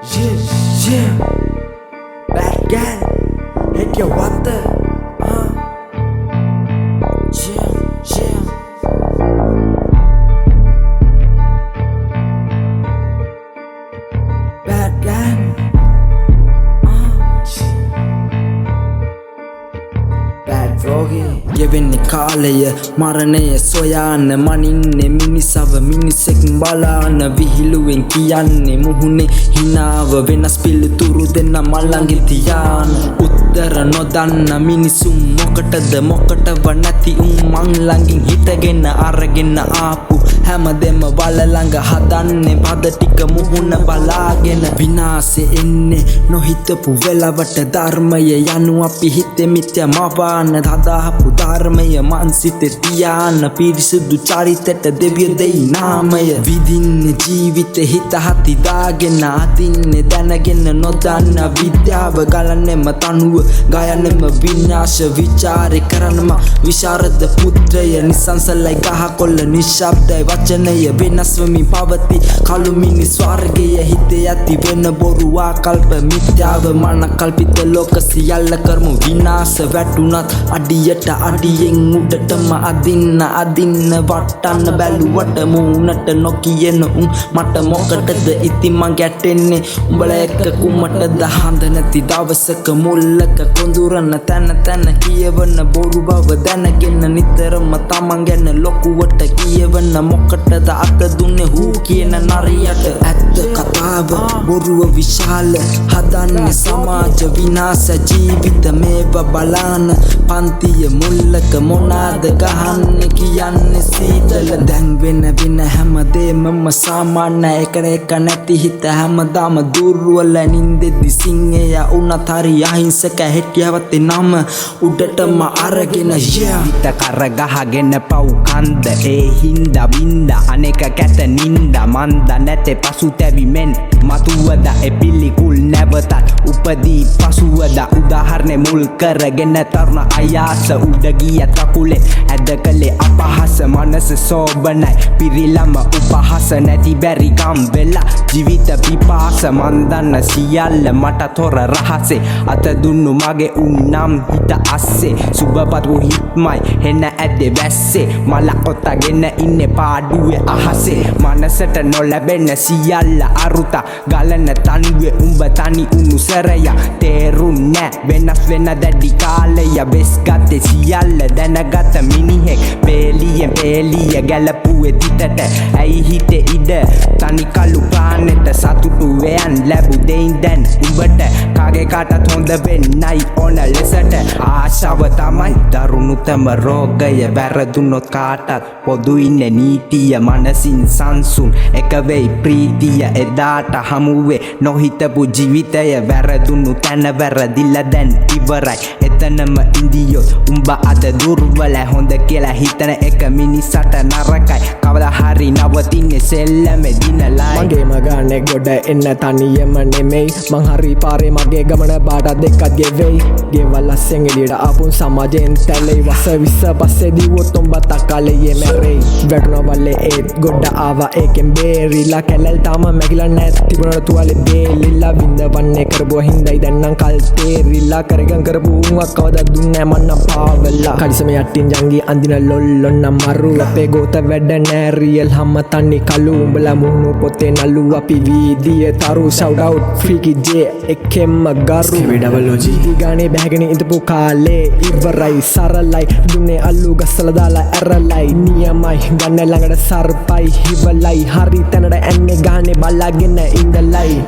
Yeah, bad girl, hit your water. Yeah. Bad girl. Bad froggy. Giving the කාලය මරණය සොයාන මනින්නේ මිනිසව මිනිසෙක් බලාන විහිළුවෙන් කියන්නේ මුහුණේ හිනාව වෙනස් පිළිතුරු දෙන්න මල්ලඟින් තියාන උත්තර නොදන්න මිනිසුන් මොකටව නැති මං ළඟින් හිටගෙන අරගෙන ආපු හැමදෙම වල ළඟ හදන්නේ පද ටික මුහුණ බලාගෙන විනාශෙ එන්නේ නොහිතපු වෙලවට ධර්මය යනු අපි හිතේ මිත්‍යා මවාන හදාපු ධර්මය මන් සිතේ තියාන පිරිසුදු චරිතයට දෙවිය දෙයි නාමය විදින්න ජීවිතේ හිත හති දාගෙන අදින්නේ දැනගෙන නොදන්න විද්‍යාව ගලන්නෙම තනුව ගයන්නෙම විනාශ විචාරේ කරනම විශාරද පුත්‍රය නිසංසලයි ගහකොල්ල නිශ්ශබ්දයි වචනය වෙනස් වෙමින් පවති කළු මිනිස් වර්ගය හිතේ ඇති වෙන බොරු ආකල්ප මිත්‍යාව මන කල්පිත ලෝක සියල්ල කරමු විනාශ වැටුණත් අඩියට අඩියෙන් උඩටම අදින්න වටන්න බැලුවට මූණට නොකියන මට මොකටද ඉතින් මං ගැටෙන්නේ උඹලා එක්ක කුමටද හඳ නැති දවසක මුල්ලක කොඳුරන තැන කියවන බොරු බව දැනගෙන නිතරම තමන් ගැන ලොකුවට කියවන මොකටද අත දුන්නේ හූ කියන නරියට ඇත්ත කතාව බොරුව විශාල හදන්නේ සමාජ විනාශ ජීවිත මේව බලාන පන්තිය මුල්ලක මොනාද ගහන්නේ කියන්නේ සීතල දැන් වෙන හැමදේමම සාමාන්‍ය එක නැති හිත හැමදාම දුර්වල නින්දෙදි සිංහයා උනත් හරි අහිංසක හැටියවත් නම උඩටම අරගෙන හිත කර ගහගෙන පව් කන්ද ඒ හින්දා වින්ද අනෙක කැත නින්ද මන්ද නැතේ පසුතැවිමෙන් මතුවද එපිලිකුල් නැවතත් උපදී පසුවද උදාහරණය මුල් කරගෙන තරුණ අයාස උඩ ගිය තකුලේ ඇද කළේ අපහස මනස සෝබනයි පිරිලම උපහස නැති බැරි ගම් වෙලා ජීවිත පිපාස මන්දන්න සියල්ල මට තොර රහසේ අත දුන්නු මගේ උන්නම් හිත අස්සේ සුබපත් වූ හිත්මයි හෙන ඇද්දේ වැස්සේ මල ඔතගෙන ඉන්නේ පාඩුවේ අහසේ මනසට නොලැබෙන සියල්ල අරුත ගලන තනිවේ උඹ තනි උණු සරය තේරුන්නේ වෙනස් වෙන දැඩි කාලය වෙස් ගත්තේ සියල්ල දැනගත මිනිහෙක් පේලිය ගැලපුවේ තිතට ඇයි හිතේ ඉඩ තනි කළු ප්‍රාණෙට සතුටු වයන් ලැබු දෙයින් දැන් උඹට කාගේ කාටත් හොඳ වෙන්නයි ඕන ලෙසට ආශාව තමයි දරුණුතම රෝගය වැරදුනොත් කාටත් පොදුයින්නේ නීතිය මනසින් සංසුන් එක වෙයි ප්‍රීතිය එදාට හමුවේ නොහිතපු ජීවිතය වැරදුණු තැන වැරදිල්ල දැන් ඉවරයි එතනම ඉන්දියොත් උඹ අද දුර්වල හොඳ කියලා හිතන එක මිනිසට නරකයි කවදා හරි නවතින්නේ සෙල්ලමේ දිනලයි මගේම ගානේ ගොඩ එන්න තනියම නෙමෙයි මං හරි පාරේ මගේ ගමන බාට දෙකක් ගෙවෙයි ගෙවල් අස්සෙන් එළියට ආපුන් සමාජයෙන් තැලෙයි වස විස පස්සේ දිවුවොත් උඹ තකලයේ මැරෙයි වැටුණ වල්ලේ ඒත් ගොඩ ආවා ඒකෙන් බේරිලා කැලල් තාම මැකිලා නැත් තිබුණට තුවාලේ බේලිලා විඳවන්නේ කරපුවා හින්දායි දැන් නම් කල් තේරිලා කරගම් කරපු උන්වක් කවදා දුන්නේ මන්නම් පාවලා කලිසම යටින් ජංගි අඳින ලොල්ලොන්න මරු අපේ ගෝත වැඩ නෑ රියල් හැම තන්නේ කළු උඹලා මුහුණු පොතේ නළු අපි වීදියේ තරු shout out freaky j එකෙම්ම ගරු විඩවලෝජි ගානේ බැහැගෙන ඉඳපු කාලේ ඉවරයි සරලයි දුන්නේ අල්ලු ගස්සලා දාලා ඇරලයි නියමයි ගන්න ළඟට සර්පයි හිවලයි හරි තැනට ඇන්නේ ගානේ බලාගෙන ඉඳලයි